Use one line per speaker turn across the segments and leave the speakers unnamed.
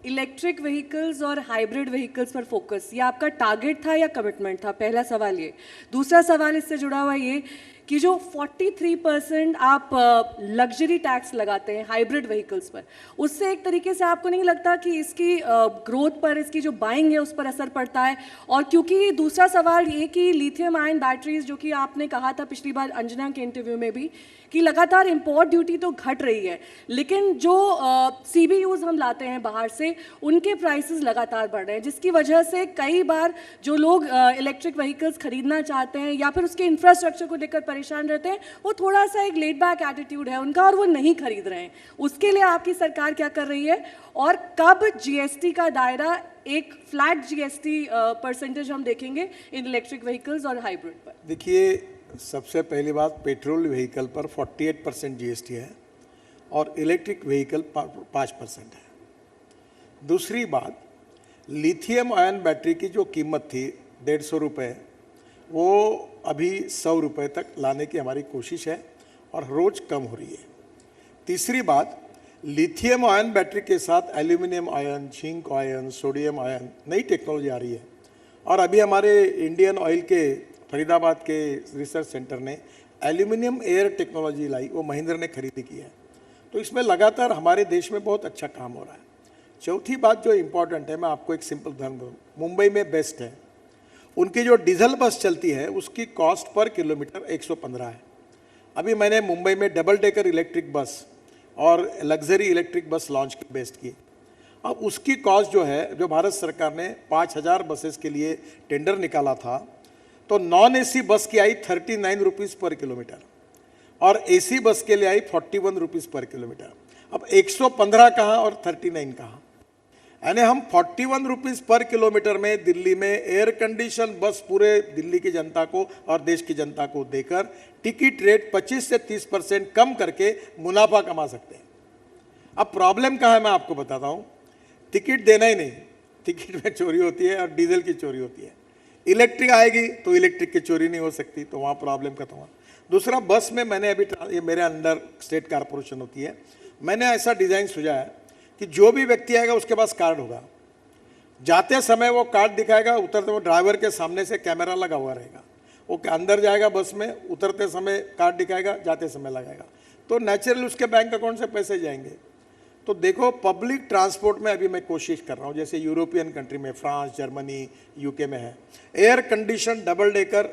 Electric vehicles और hybrid vehicles पर focus, ये आपका टारगेट था या कमिटमेंट था? पहला सवाल ये। दूसरा सवाल इससे जुड़ा हुआ ये कि जो 43% आप लग्जरी टैक्स लगाते हैं हाइब्रिड व्हीकल्स पर, उससे एक तरीके से आपको नहीं लगता कि इसकी ग्रोथ पर, इसकी जो बाइंग है उस पर असर पड़ता है? और क्योंकि दूसरा सवाल ये कि लिथियम आयन बैटरीज, जो कि आपने कहा था पिछली बार अंजना के इंटरव्यू में भी कि लगातार इंपोर्ट ड्यूटी तो घट रही है, लेकिन जो CBUs हम लाते हैं बाहर से, उनके प्राइसेस लगातार बढ़ रहे हैं, जिसकी वजह से कई बार जो लोग इलेक्ट्रिक व्हीकल्स खरीदना चाहते हैं या फिर उसके इंफ्रास्ट्रक्चर को लेकर परेशान रहते हैं, वो थोड़ा सा एक लेड बैक एटीट्यूड है उनका और वो नहीं खरीद रहे हैं। उसके लिए आपकी सरकार क्या कर रही है? और कब GST का दायरा एक फ्लैट GST परसेंटेज हम देखेंगे इन इलेक्ट्रिक व्हीकल्स और हाइब्रिड पर?
देखिए, सबसे पहली बात, पेट्रोल व्हीकल पर 48% GST है और इलेक्ट्रिक व्हीकल 5% है। दूसरी बात, लिथियम आयन बैटरी की जो कीमत थी 150 रुपये, वो अभी 100 रुपये तक लाने की हमारी कोशिश है और रोज़ कम हो रही है। तीसरी बात, लिथियम आयन बैटरी के साथ aluminium ion, zinc ion, sodium ion, नई टेक्नोलॉजी आ रही है। और अभी हमारे इंडियन ऑयल के फरीदाबाद के रिसर्च सेंटर ने एल्यूमिनियम एयर टेक्नोलॉजी लाई, वो महिंद्रा ने खरीदी की है। तो इसमें लगातार हमारे देश में बहुत अच्छा काम हो रहा है। चौथी बात जो इम्पोर्टेंट है, मैं आपको एक सिंपल उदाहरण दूँ। मुंबई में बेस्ट है, उनकी जो डीजल बस चलती है उसकी कॉस्ट पर किलोमीटर 115 है। अभी मैंने मुंबई में डबल डेकर इलेक्ट्रिक बस और लग्जरी इलेक्ट्रिक बस लॉन्च की, बेस्ट की। अब उसकी कॉस्ट जो है, जो भारत सरकार ने 5000 बसेस के लिए टेंडर निकाला था, तो नॉन AC बस की आई 39 रुपीज़ पर किलोमीटर और AC बस के लिए आई 41 रुपीज़ पर किलोमीटर। अब 115 कहाँ और 39 कहाँ? यानी हम 41 रुपीज़ पर किलोमीटर में दिल्ली में एयर कंडीशन बस पूरे दिल्ली की जनता को और देश की जनता को देकर टिकट रेट 25 से 30% कम करके मुनाफा कमा सकते हैं। अब प्रॉब्लम कहाँ है, मैं आपको बताता हूँ। टिकट देना ही नहीं, टिकट में चोरी होती है और डीजल की चोरी होती है। इलेक्ट्रिक आएगी तो इलेक्ट्रिक की चोरी नहीं हो सकती, तो वहाँ प्रॉब्लम खत्म हुआ। दूसरा, बस में मैंने अभी, ये मेरे अंडर स्टेट कारपोरेशन होती है, मैंने ऐसा डिज़ाइन सुझाया कि जो भी व्यक्ति आएगा उसके पास कार्ड होगा, जाते समय वो कार्ड दिखाएगा, उतरते वो ड्राइवर के सामने से कैमरा लगा हुआ रहेगा, वो अंदर जाएगा बस में, उतरते समय कार्ड दिखाएगा, जाते समय लगाएगा, तो नेचुरली उसके बैंक अकाउंट से पैसे जाएंगे। तो देखो, पब्लिक ट्रांसपोर्ट में अभी मैं कोशिश कर रहा हूँ, जैसे यूरोपियन कंट्री में, फ्रांस, जर्मनी, UK में है, air condition double decker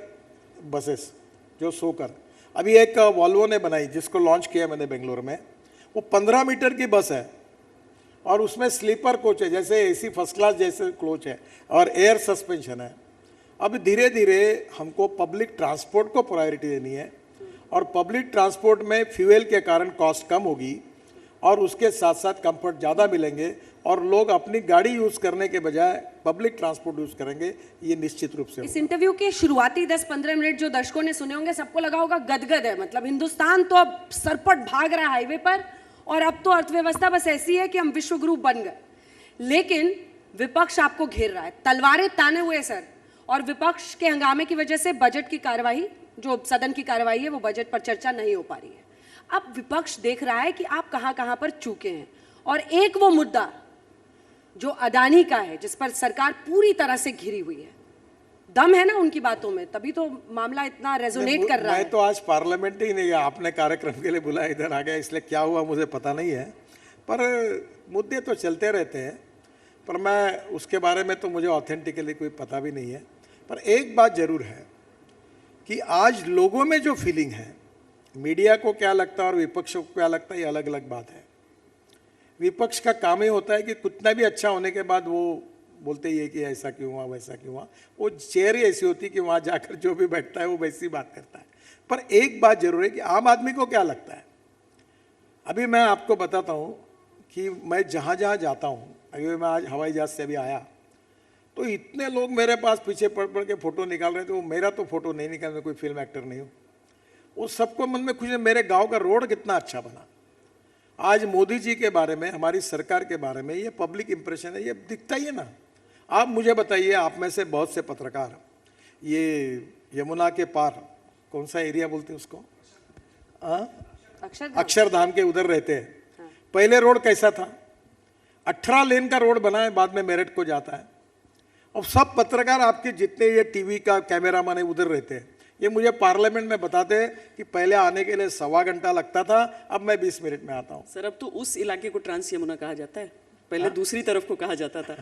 buses जो सोकर, अभी एक वॉल्वो ने बनाई जिसको लॉन्च किया मैंने बेंगलोर में, वो 15 मीटर की बस है और उसमें स्लीपर कोच है, जैसे AC फर्स्ट क्लास जैसे कोच है और एयर सस्पेंशन है। अब धीरे धीरे हमको पब्लिक ट्रांसपोर्ट को प्रायोरिटी देनी है और पब्लिक ट्रांसपोर्ट में फ्यूल के कारण कॉस्ट कम होगी और उसके साथ साथ कंफर्ट ज़्यादा मिलेंगे और लोग अपनी गाड़ी यूज़ करने के बजाय पब्लिक ट्रांसपोर्ट यूज़ करेंगे, ये निश्चित रूप से।
इस इंटरव्यू के शुरुआती 10-15 मिनट जो दर्शकों ने सुने होंगे, सबको लगा होगा गदगद है, मतलब हिंदुस्तान तो अब सरपट भाग रहा है हाईवे पर और अब तो अर्थव्यवस्था बस ऐसी है कि हम विश्व गुरु बन गए। लेकिन विपक्ष आपको घेर रहा है, तलवारें ताने हुए सर, और विपक्ष के हंगामे की वजह से बजट की कार्यवाही, जो सदन की कार्यवाही है, वो बजट पर चर्चा नहीं हो पा रही है। अब विपक्ष देख रहा है कि आप कहां कहां पर चूके हैं, और एक वो मुद्दा जो अदानी का है, जिस पर सरकार पूरी तरह से घिरी हुई है। दम है ना उनकी बातों में, तभी तो मामला इतना रेजोनेट कर रहा है।
मैं तो आज पार्लियामेंट ही नहीं गया, आपने कार्यक्रम के लिए बुलाया, इधर आ गया, इसलिए क्या हुआ मुझे पता नहीं है, पर मुद्दे तो चलते रहते हैं, पर मैं उसके बारे में तो मुझे ऑथेंटिकली कोई पता भी नहीं है। पर एक बात जरूर है कि आज लोगों में जो फीलिंग है, मीडिया को क्या लगता है और विपक्ष को क्या लगता है, ये अलग अलग बात है। विपक्ष का काम ही होता है कि कितना भी अच्छा होने के बाद वो बोलते ही है कि ऐसा क्यों हुआ, वैसा क्यों हुआ। वो चेयर ही ऐसी होती है कि वहाँ जाकर जो भी बैठता है वो वैसी बात करता है। पर एक बात जरूर है कि आम आदमी को क्या लगता है। अभी मैं आपको बताता हूँ कि मैं जहाँ जहाँ जाता हूँ, अभी मैं आज हवाई जहाज से अभी आया, तो इतने लोग मेरे पास पीछे पड़ पड़ के फ़ोटो निकाल रहे थे। वो मेरा तो फ़ोटो नहीं निकाल, मैं कोई फिल्म एक्टर नहीं हूँ। वो सबको मन में खुशी है, मेरे गांव का रोड कितना अच्छा बना। आज मोदी जी के बारे में, हमारी सरकार के बारे में ये पब्लिक इंप्रेशन है, ये दिखता ही है ना। आप मुझे बताइए, आप में से बहुत से पत्रकार ये यमुना के पार, कौन सा एरिया बोलते हैं उसको, अक्षरधाम के उधर रहते हैं। पहले रोड कैसा था? 18 लेन का रोड बना है, बाद में मेरठ को जाता है। अब सब पत्रकार आपके जितने ये टीवी का कैमरामैन है उधर रहते हैं, ये मुझे पार्लियामेंट में बताते हैं कि पहले आने के लिए 1.25 घंटा लगता था, अब मैं 20 मिनट में आता हूँ।
सर अब तो उस इलाके को ट्रांस यमुना कहा जाता है, पहले दूसरी तरफ को कहा जाता था।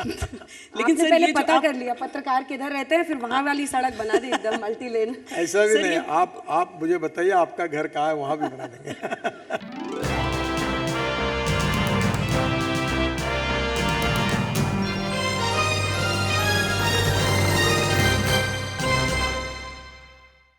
लेकिन सर पहले पता कर लिया पत्रकार किधर रहते हैं, फिर वहां वाली सड़क बना दी एकदम मल्टी लेन।
ऐसा भी नहीं, आप मुझे बताइए आपका घर कहाँ है, वहां भी बना देंगे।